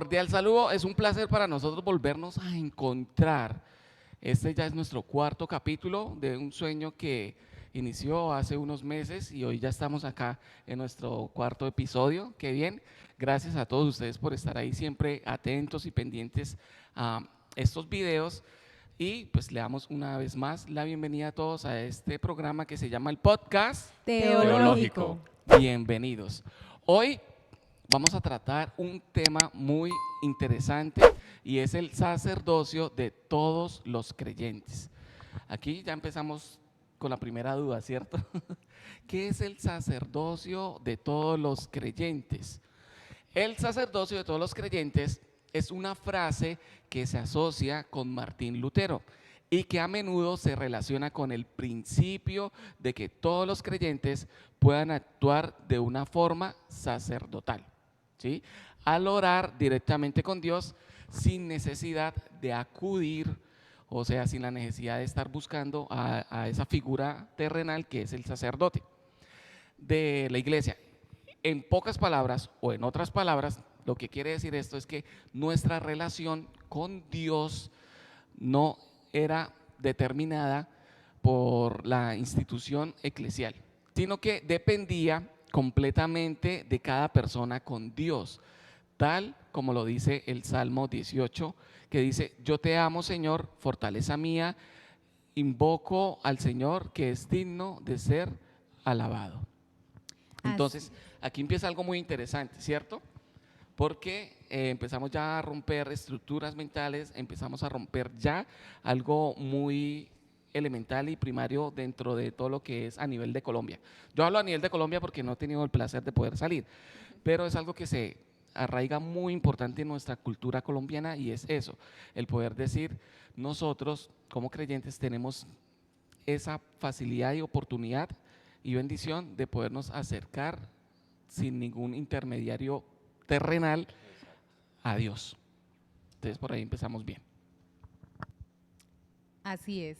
Cordial saludo, es un placer para nosotros volvernos a encontrar. Este ya es nuestro cuarto capítulo de un sueño que inició hace unos meses y hoy ya estamos acá en nuestro cuarto episodio. Qué bien, gracias a todos ustedes por estar ahí siempre atentos y pendientes a estos videos. Y pues le damos una vez más la bienvenida a todos a este programa que se llama el podcast Teológico. Bienvenidos. Hoy vamos a tratar un tema muy interesante y es el sacerdocio de todos los creyentes. Aquí ya empezamos con la primera duda, ¿cierto? ¿Qué es el sacerdocio de todos los creyentes? El sacerdocio de todos los creyentes es una frase que se asocia con Martín Lutero y que a menudo se relaciona con el principio de que todos los creyentes puedan actuar de una forma sacerdotal, ¿sí? Al orar directamente con Dios sin necesidad de acudir, o sea, sin la necesidad de estar buscando a esa figura terrenal que es el sacerdote de la iglesia. En pocas palabras o en otras palabras, lo que quiere decir esto es que nuestra relación con Dios no era determinada por la institución eclesial, sino que dependía completamente de cada persona con Dios, tal como lo dice el Salmo 18, que dice: yo te amo, Señor, fortaleza mía, invoco al Señor que es digno de ser alabado. Entonces, Así. aquí empieza algo muy interesante, ¿cierto? Porque empezamos ya a romper estructuras mentales, empezamos a romper ya algo muy elemental y primario dentro de todo lo que es a nivel de Colombia. Yo hablo a nivel de Colombia porque no he tenido el placer de poder salir, pero es algo que se arraiga muy importante en nuestra cultura colombiana y es eso, el poder decir: nosotros como creyentes tenemos esa facilidad y oportunidad y bendición de podernos acercar sin ningún intermediario terrenal a Dios. Entonces por ahí empezamos bien. Así es.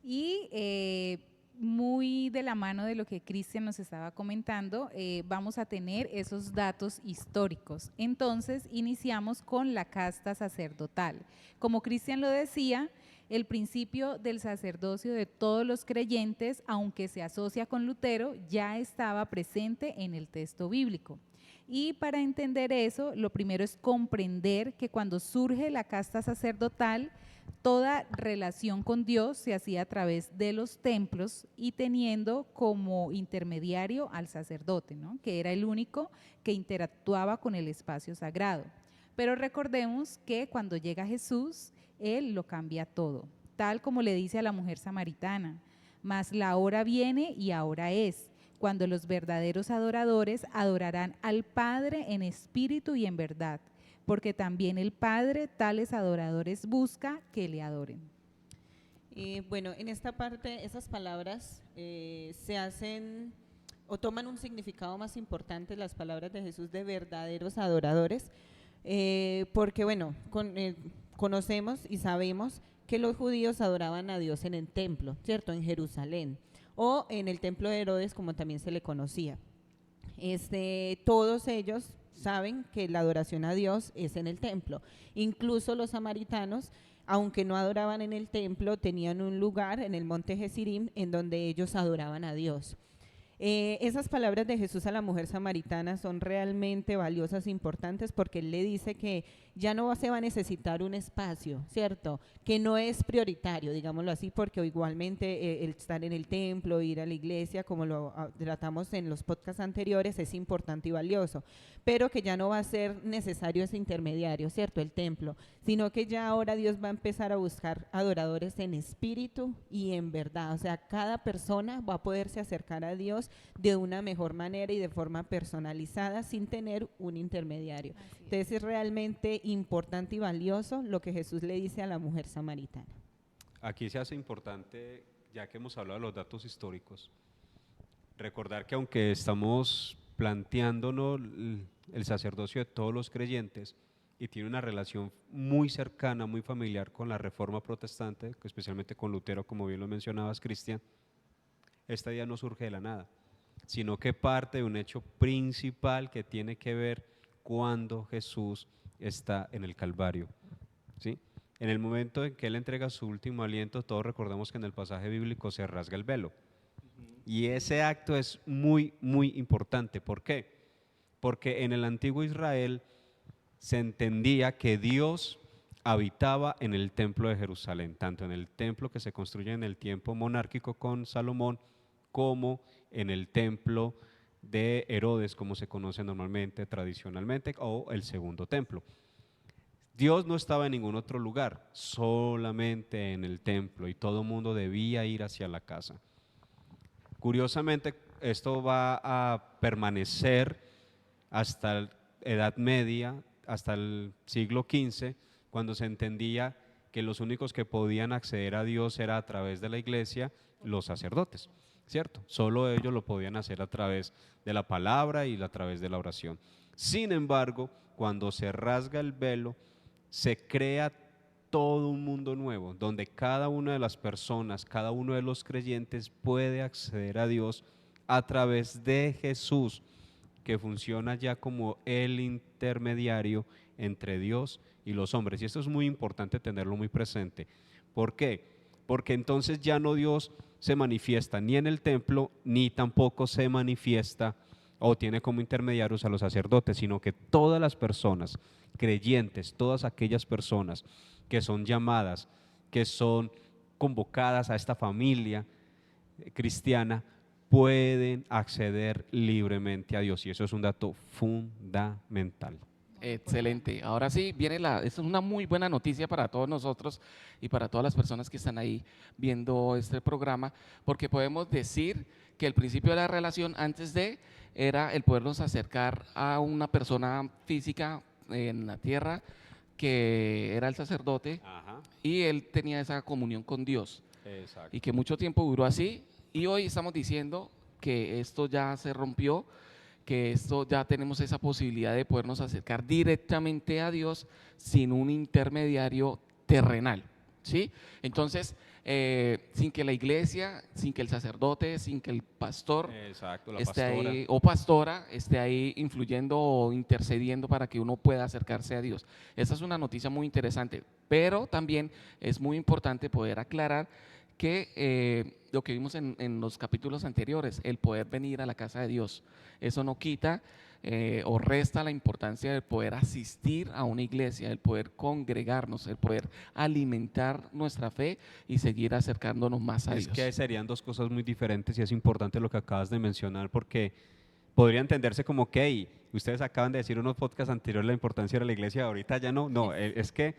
Y muy de la mano de lo que Cristian nos estaba comentando, vamos a tener esos datos históricos. Entonces, iniciamos con la casta sacerdotal. Como Cristian lo decía, el principio del sacerdocio de todos los creyentes, aunque se asocia con Lutero, ya estaba presente en el texto bíblico. Y para entender eso, lo primero es comprender que cuando surge la casta sacerdotal, toda relación con Dios se hacía a través de los templos y teniendo como intermediario al sacerdote, ¿no? Que era el único que interactuaba con el espacio sagrado. Pero recordemos que cuando llega Jesús, Él lo cambia todo, tal como le dice a la mujer samaritana: mas la hora viene y ahora es, cuando los verdaderos adoradores adorarán al Padre en espíritu y en verdad, porque también el Padre tales adoradores busca que le adoren. Bueno, en esta parte esas palabras se hacen o toman un significado más importante, las palabras de Jesús, de verdaderos adoradores, porque bueno, conocemos y sabemos que los judíos adoraban a Dios en el templo, ¿cierto? En Jerusalén o en el templo de Herodes, como también se le conocía. Todos ellos saben que la adoración a Dios es en el templo. Incluso los samaritanos, aunque no adoraban en el templo, tenían un lugar en el monte Gerizim en donde ellos adoraban a Dios. Esas palabras de Jesús a la mujer samaritana son realmente valiosas e importantes porque Él le dice que ya no se va a necesitar un espacio, ¿cierto? Que no es prioritario, digámoslo así, porque igualmente el estar en el templo, ir a la iglesia, como lo tratamos en los podcasts anteriores, es importante y valioso, pero que ya no va a ser necesario ese intermediario, ¿cierto? El templo, sino que ya ahora Dios va a empezar a buscar adoradores en espíritu y en verdad, o sea, cada persona va a poderse acercar a Dios de una mejor manera y de forma personalizada sin tener un intermediario. Entonces es realmente importante y valioso lo que Jesús le dice a la mujer samaritana. Aquí se hace importante, ya que hemos hablado de los datos históricos, recordar que aunque estamos planteándonos el sacerdocio de todos los creyentes y tiene una relación muy cercana, muy familiar con la Reforma Protestante, especialmente con Lutero, como bien lo mencionabas, Cristian, esta idea no surge de la nada, sino que parte de un hecho principal que tiene que ver cuando Jesús está en el Calvario, ¿sí? En el momento en que Él entrega su último aliento, todos recordamos que en el pasaje bíblico se rasga el velo. Y ese acto es muy, muy importante. ¿Por qué? Porque en el antiguo Israel se entendía que Dios habitaba en el templo de Jerusalén, tanto en el templo que se construye en el tiempo monárquico con Salomón, como en el templo de Herodes, como se conoce normalmente, tradicionalmente, o el segundo templo. Dios no estaba en ningún otro lugar, solamente en el templo, y todo el mundo debía ir hacia la casa. Curiosamente, esto va a permanecer hasta la Edad Media, hasta el siglo XV, cuando se entendía que los únicos que podían acceder a Dios era a través de la iglesia, los sacerdotes, ¿cierto? Solo ellos lo podían hacer a través de la palabra y a través de la oración. Sin embargo, cuando se rasga el velo, se crea todo un mundo nuevo, donde cada una de las personas, cada uno de los creyentes puede acceder a Dios a través de Jesús, que funciona ya como el intermediario entre Dios y los hombres. Y esto es muy importante tenerlo muy presente. ¿Por qué? Porque entonces ya no Dios se manifiesta ni en el templo, ni tampoco se manifiesta o tiene como intermediarios a los sacerdotes, sino que todas las personas creyentes, todas aquellas personas que son llamadas, que son convocadas a esta familia cristiana, pueden acceder libremente a Dios, y eso es un dato fundamental. Excelente. Ahora sí, esta es una muy buena noticia para todos nosotros y para todas las personas que están ahí viendo este programa, porque podemos decir que el principio de la relación antes de era el podernos acercar a una persona física en la tierra, que era el sacerdote, y él tenía esa comunión con Dios. Exacto. Y que mucho tiempo duró así, y hoy estamos diciendo que esto ya se rompió, que esto ya tenemos esa posibilidad de podernos acercar directamente a Dios sin un intermediario terrenal, ¿sí? Entonces, sin que la iglesia, sin que el sacerdote, sin que el pastor Exacto, la esté pastora. ahí, o pastora esté ahí influyendo o intercediendo para que uno pueda acercarse a Dios. Esa es una noticia muy interesante, pero también es muy importante poder aclarar que lo que vimos en los capítulos anteriores, el poder venir a la casa de Dios, eso no quita o resta la importancia del poder asistir a una iglesia, el poder congregarnos, el poder alimentar nuestra fe y seguir acercándonos más a Es Dios. que serían dos cosas muy diferentes, y es importante lo que acabas de mencionar, porque podría entenderse como que hey, ustedes acaban de decir en unos podcasts anteriores la importancia de la iglesia, ahorita ya no. No, es que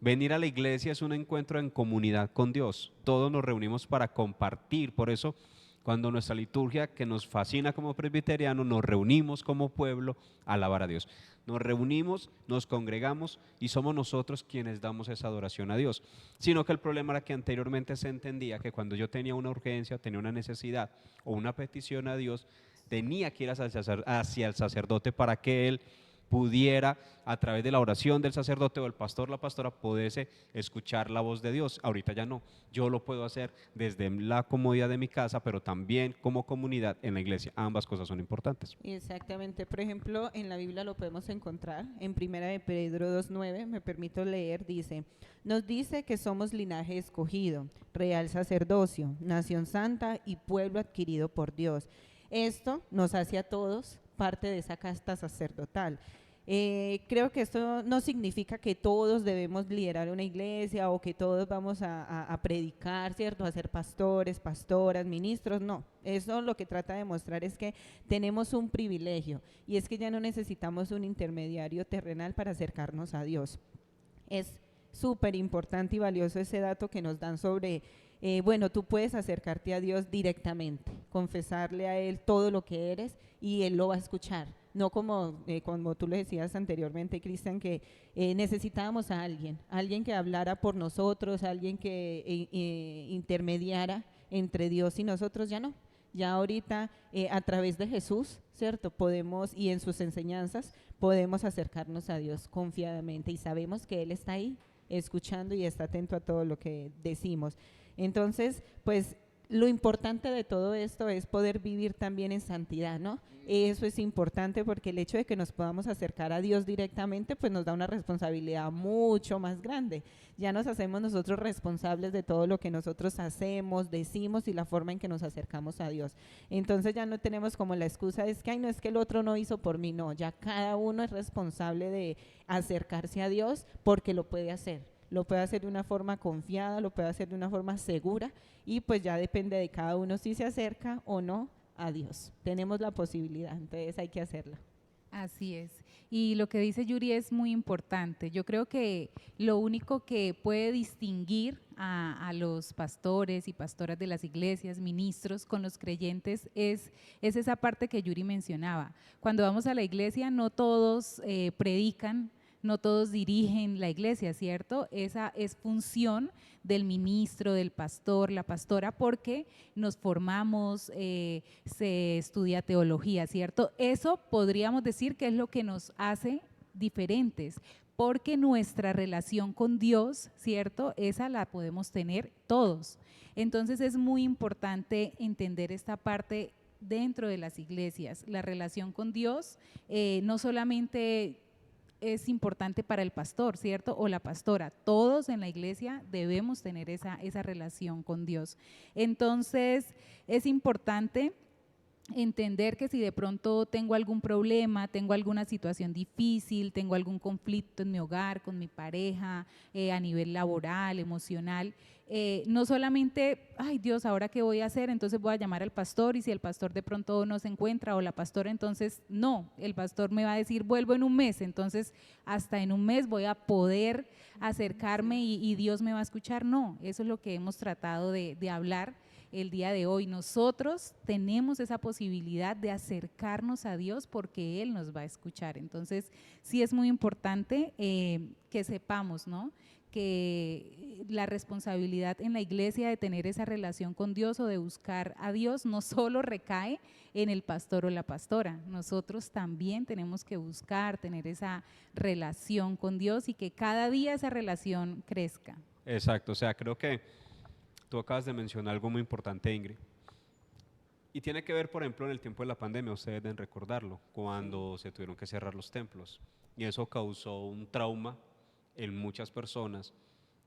venir a la iglesia es un encuentro en comunidad con Dios. Todos nos reunimos para compartir. Por eso, cuando nuestra liturgia, que nos fascina como presbiterianos, nos reunimos como pueblo a alabar a Dios. Nos reunimos, nos congregamos y somos nosotros quienes damos esa adoración a Dios. Sino que el problema era que anteriormente se entendía que cuando yo tenía una urgencia, tenía una necesidad o una petición a Dios, tenía que ir hacia el sacerdote para que él pudiera, a través de la oración del sacerdote o el pastor, la pastora, pudiese escuchar la voz de Dios. Ahorita ya no, yo lo puedo hacer desde la comodidad de mi casa, pero también como comunidad en la iglesia. Ambas cosas son importantes. Exactamente. Por ejemplo, en la Biblia lo podemos encontrar en 1 de Pedro 2:9, me permito leer, dice, nos dice que somos linaje escogido, real sacerdocio, nación santa y pueblo adquirido por Dios. Esto nos hace a todos parte de esa casta sacerdotal. Creo que esto no significa que todos debemos liderar una iglesia o que todos vamos a predicar, ¿cierto? A ser pastores, pastoras, ministros, no. Eso lo que trata de mostrar es que tenemos un privilegio, y es que ya no necesitamos un intermediario terrenal para acercarnos a Dios. Es súper importante y valioso ese dato que nos dan sobre, bueno, tú puedes acercarte a Dios directamente, confesarle a Él todo lo que eres y Él lo va a escuchar. No como tú le decías anteriormente, Cristian, que necesitábamos a alguien que hablara por nosotros, alguien que intermediara entre Dios y nosotros. Ya no, ya ahorita a través de Jesús, ¿cierto? Podemos, y en sus enseñanzas, podemos acercarnos a Dios confiadamente y sabemos que Él está ahí escuchando y está atento a todo lo que decimos. Entonces, pues lo importante de todo esto es poder vivir también en santidad, ¿no? Eso es importante porque el hecho de que nos podamos acercar a Dios directamente, pues nos da una responsabilidad mucho más grande. Ya nos hacemos nosotros responsables de todo lo que nosotros hacemos, decimos y la forma en que nos acercamos a Dios. Entonces ya no tenemos como la excusa, es que, ay, no, es que el otro no hizo por mí, no, ya cada uno es responsable de acercarse a Dios porque lo puede hacer. Lo puede hacer de una forma confiada, lo puede hacer de una forma segura y pues ya depende de cada uno si se acerca o no a Dios. Tenemos la posibilidad, entonces hay que hacerla. Así es. Y lo que dice Yuri es muy importante. Yo creo que lo único que puede distinguir a los pastores y pastoras de las iglesias, ministros, con los creyentes es esa parte que Yuri mencionaba. Cuando vamos a la iglesia no todos predican, no todos dirigen la iglesia, ¿cierto? Esa es función del ministro, del pastor, la pastora, porque nos formamos, se estudia teología, ¿cierto? Eso podríamos decir que es lo que nos hace diferentes, porque nuestra relación con Dios, ¿cierto? Esa la podemos tener todos. Entonces es muy importante entender esta parte dentro de las iglesias. La relación con Dios no solamente es importante para el pastor, ¿cierto? O la pastora. Todos en la iglesia debemos tener esa relación con Dios. Entonces, es importante entender que si de pronto tengo algún problema, tengo alguna situación difícil, tengo algún conflicto en mi hogar, con mi pareja, a nivel laboral, emocional, no solamente, ay Dios, ¿ahora qué voy a hacer? Entonces voy a llamar al pastor y si el pastor de pronto no se encuentra o la pastora, entonces no, el pastor me va a decir vuelvo en un mes, entonces hasta en un mes voy a poder acercarme y Dios me va a escuchar. No, eso es lo que hemos tratado de hablar el día de hoy. Nosotros tenemos esa posibilidad de acercarnos a Dios porque Él nos va a escuchar. Entonces, sí es muy importante que sepamos, ¿no?, que la responsabilidad en la iglesia de tener esa relación con Dios o de buscar a Dios no solo recae en el pastor o la pastora, nosotros también tenemos que buscar tener esa relación con Dios y que cada día esa relación crezca. Exacto, o sea, creo que tú acabas de mencionar algo muy importante, Ingrid. Y tiene que ver, por ejemplo, en el tiempo de la pandemia, ustedes deben recordarlo, cuando se tuvieron que cerrar los templos. Y eso causó un trauma en muchas personas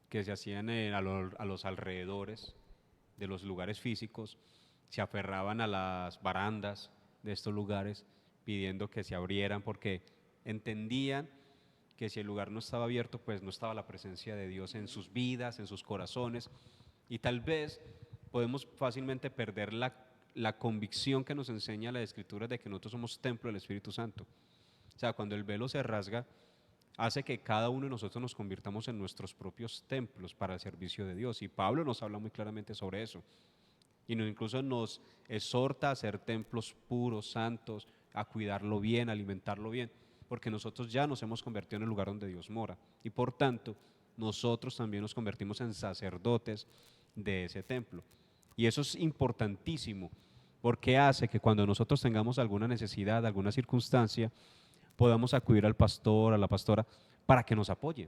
que se hacían a los alrededores de los lugares físicos, se aferraban a las barandas de estos lugares pidiendo que se abrieran porque entendían que si el lugar no estaba abierto, pues no estaba la presencia de Dios en sus vidas, en sus corazones, y tal vez podemos fácilmente perder la convicción que nos enseña la Escritura de que nosotros somos templo del Espíritu Santo. O sea, cuando el velo se rasga, hace que cada uno de nosotros nos convirtamos en nuestros propios templos para el servicio de Dios. Y Pablo nos habla muy claramente sobre eso. Y incluso nos exhorta a ser templos puros, santos, a cuidarlo bien, a alimentarlo bien, porque nosotros ya nos hemos convertido en el lugar donde Dios mora. Y por tanto, nosotros también nos convertimos en sacerdotes de ese templo. Y eso es importantísimo, porque hace que cuando nosotros tengamos alguna necesidad, alguna circunstancia, podamos acudir al pastor, a la pastora, para que nos apoye,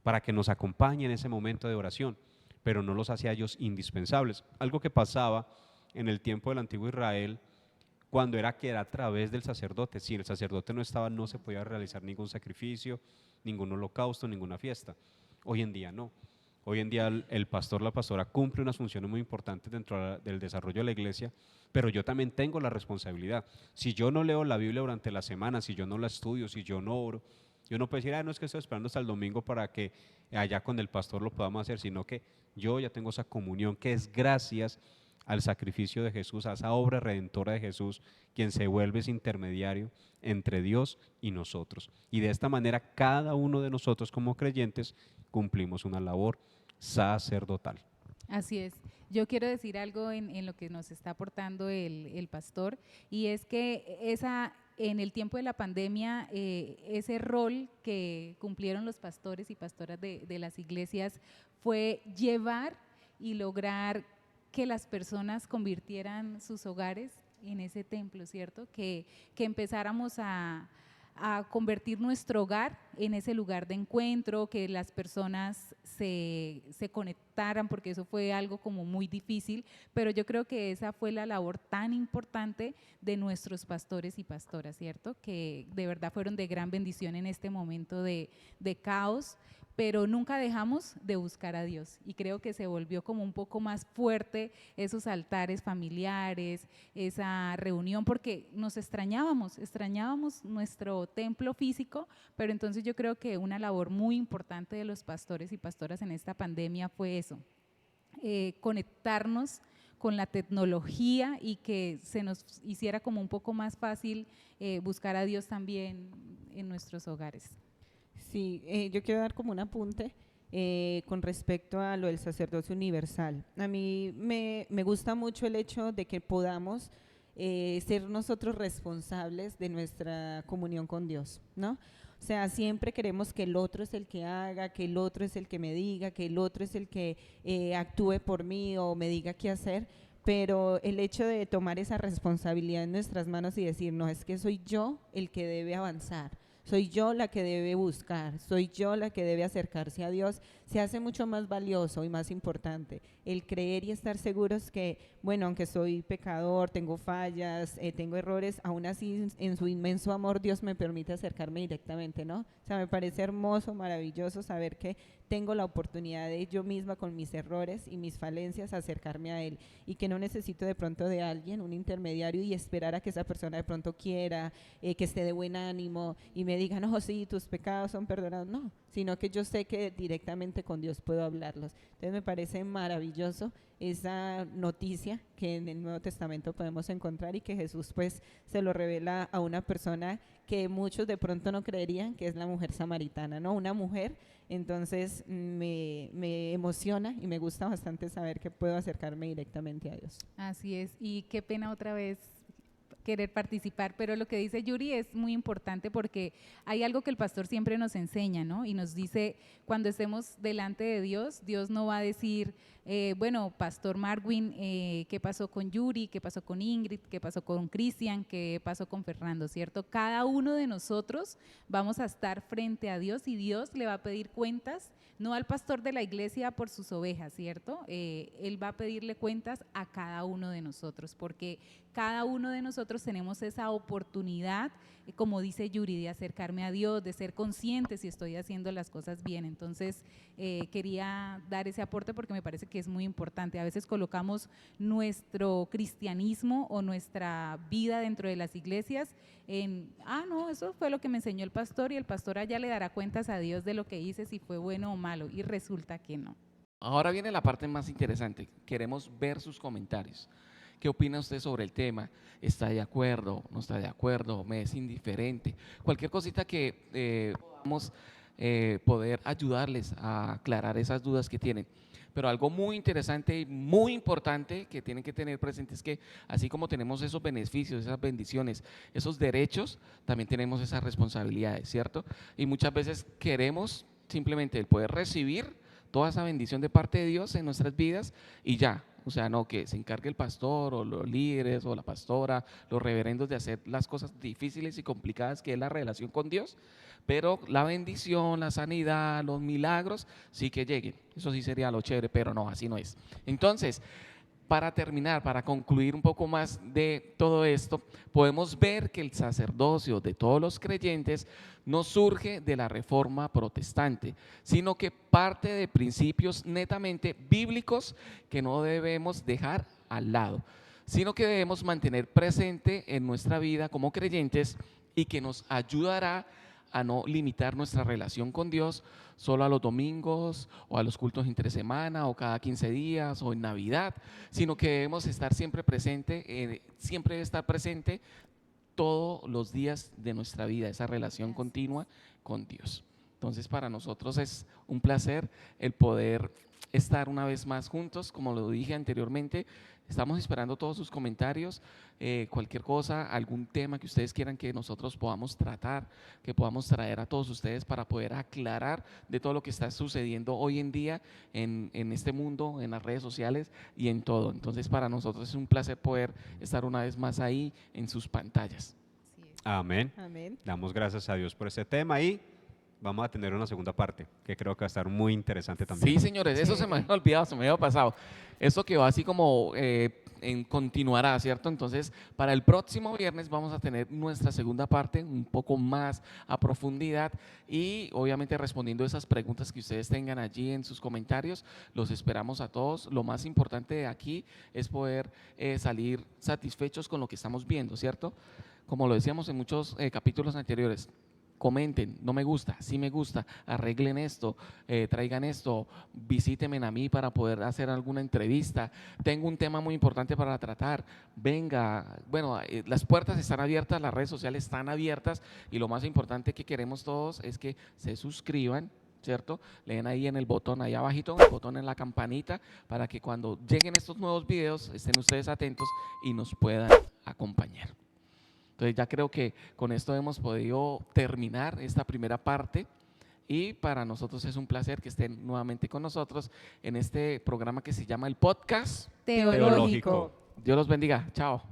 para que nos acompañe en ese momento de oración, pero no los hace a ellos indispensables. Algo que pasaba en el tiempo del antiguo Israel, cuando era que era a través del sacerdote. Si el sacerdote no estaba, no se podía realizar ningún sacrificio, ningún holocausto, ninguna fiesta. Hoy en día no. Hoy en día el pastor, la pastora cumple unas funciones muy importantes dentro del desarrollo de la iglesia, pero yo también tengo la responsabilidad. Si yo no leo la Biblia durante la semana, si yo no la estudio, si yo no oro, yo no puedo decir, no es que estoy esperando hasta el domingo para que allá con el pastor lo podamos hacer, sino que yo ya tengo esa comunión que es gracias al sacrificio de Jesús, a esa obra redentora de Jesús, quien se vuelve ese intermediario entre Dios y nosotros. Y de esta manera cada uno de nosotros como creyentes cumplimos una labor sacerdotal. Así es. Yo quiero decir algo en lo que nos está aportando el pastor, y es que en el tiempo de la pandemia, ese rol que cumplieron los pastores y pastoras de las iglesias fue llevar y lograr que las personas convirtieran sus hogares en ese templo, ¿cierto? Que empezáramos a a convertir nuestro hogar en ese lugar de encuentro, que las personas se conectaran, porque eso fue algo como muy difícil, pero yo creo que esa fue la labor tan importante de nuestros pastores y pastoras, ¿cierto? Que de verdad fueron de gran bendición en este momento de caos, pero nunca dejamos de buscar a Dios y creo que se volvió como un poco más fuerte esos altares familiares, esa reunión, porque nos extrañábamos nuestro templo físico, pero entonces yo creo que una labor muy importante de los pastores y pastoras en esta pandemia fue eso, conectarnos con la tecnología y que se nos hiciera como un poco más fácil buscar a Dios también en nuestros hogares. Sí, yo quiero dar como un apunte con respecto a lo del sacerdocio universal. A mí me gusta mucho el hecho de que podamos ser nosotros responsables de nuestra comunión con Dios, ¿no? O sea, siempre queremos que el otro es el que haga, que el otro es el que me diga, que el otro es el que actúe por mí o me diga qué hacer, pero el hecho de tomar esa responsabilidad en nuestras manos y decir, no, es que soy yo el que debe avanzar, soy yo la que debe buscar, soy yo la que debe acercarse a Dios, se hace mucho más valioso y más importante el creer y estar seguros que, bueno, aunque soy pecador, tengo fallas, tengo errores, aún así en su inmenso amor Dios me permite acercarme directamente, ¿no? O sea, me parece hermoso, maravilloso saber que tengo la oportunidad de yo misma con mis errores y mis falencias acercarme a Él y que no necesito de pronto de alguien, un intermediario y esperar a que esa persona de pronto quiera, que esté de buen ánimo y me diga, no, sí, tus pecados son perdonados, no, sino que yo sé que directamente con Dios puedo hablarlos. Entonces me parece maravilloso esa noticia que en el Nuevo Testamento podemos encontrar y que Jesús pues se lo revela a una persona que muchos de pronto no creerían, que es la mujer samaritana, ¿no? Una mujer, entonces me emociona y me gusta bastante saber que puedo acercarme directamente a Dios. Así es, y qué pena otra vez querer participar, pero lo que dice Yuri es muy importante porque hay algo que el pastor siempre nos enseña, ¿no? Y nos dice, cuando estemos delante de Dios, Dios no va a decir, bueno, Pastor Marwin, ¿qué pasó con Yuri? ¿Qué pasó con Ingrid? ¿Qué pasó con Cristian? ¿Qué pasó con Fernando? ¿Cierto? Cada uno de nosotros vamos a estar frente a Dios y Dios le va a pedir cuentas, no al pastor de la iglesia por sus ovejas, ¿cierto? Él va a pedirle cuentas a cada uno de nosotros, porque cada uno de nosotros tenemos esa oportunidad, como dice Yuri, de acercarme a Dios, de ser consciente si estoy haciendo las cosas bien. Entonces, quería dar ese aporte porque me parece que es muy importante. A veces colocamos nuestro cristianismo o nuestra vida dentro de las iglesias en, no, eso fue lo que me enseñó el pastor y el pastor allá le dará cuentas a Dios de lo que hice, si fue bueno o malo, y resulta que no. Ahora viene la parte más interesante. Queremos ver sus comentarios. ¿Qué opina usted sobre el tema? ¿Está de acuerdo? ¿No está de acuerdo? ¿Me es indiferente? Cualquier cosita que podamos poder ayudarles a aclarar esas dudas que tienen. Pero algo muy interesante y muy importante que tienen que tener presente es que así como tenemos esos beneficios, esas bendiciones, esos derechos, también tenemos esas responsabilidades, ¿cierto? Y muchas veces queremos simplemente el poder recibir toda esa bendición de parte de Dios en nuestras vidas y ya. O sea, no, que se encargue el pastor o los líderes o la pastora, los reverendos de hacer las cosas difíciles y complicadas que es la relación con Dios, pero la bendición, la sanidad, los milagros, sí que lleguen. Eso sí sería lo chévere, pero no, así no es. Entonces, para terminar, para concluir un poco más de todo esto, podemos ver que el sacerdocio de todos los creyentes no surge de la reforma protestante, sino que parte de principios netamente bíblicos que no debemos dejar al lado, sino que debemos mantener presente en nuestra vida como creyentes y que nos ayudará a no limitar nuestra relación con Dios solo a los domingos o a los cultos entre semana o cada 15 días o en Navidad, sino que debemos estar siempre presente, siempre estar presente todos los días de nuestra vida, esa relación continua con Dios. Entonces para nosotros es un placer el poder estar una vez más juntos, como lo dije anteriormente. Estamos esperando todos sus comentarios, cualquier cosa, algún tema que ustedes quieran que nosotros podamos tratar, que podamos traer a todos ustedes para poder aclarar de todo lo que está sucediendo hoy en día en este mundo, en las redes sociales y en todo. Entonces para nosotros es un placer poder estar una vez más ahí en sus pantallas. Amén. Amén. Damos gracias a Dios por este tema y vamos a tener una segunda parte que creo que va a estar muy interesante también. Sí, señores, eso se me había olvidado, se me había pasado. Eso que va así como continuará, ¿cierto? Entonces, para el próximo viernes vamos a tener nuestra segunda parte, un poco más a profundidad y obviamente respondiendo esas preguntas que ustedes tengan allí en sus comentarios. Los esperamos a todos. Lo más importante de aquí es poder salir satisfechos con lo que estamos viendo, ¿cierto? Como lo decíamos en muchos capítulos anteriores. Comenten, no me gusta, sí me gusta, arreglen esto, traigan esto, visítenme a mí para poder hacer alguna entrevista. Tengo un tema muy importante para tratar. Venga, bueno, las puertas están abiertas, las redes sociales están abiertas y lo más importante que queremos todos es que se suscriban, ¿cierto? Le den ahí en el botón, ahí abajito, el botón en la campanita para que cuando lleguen estos nuevos videos estén ustedes atentos y nos puedan acompañar. Entonces ya creo que con esto hemos podido terminar esta primera parte y para nosotros es un placer que estén nuevamente con nosotros en este programa que se llama el podcast Teológico. Teológico. Dios los bendiga. Chao.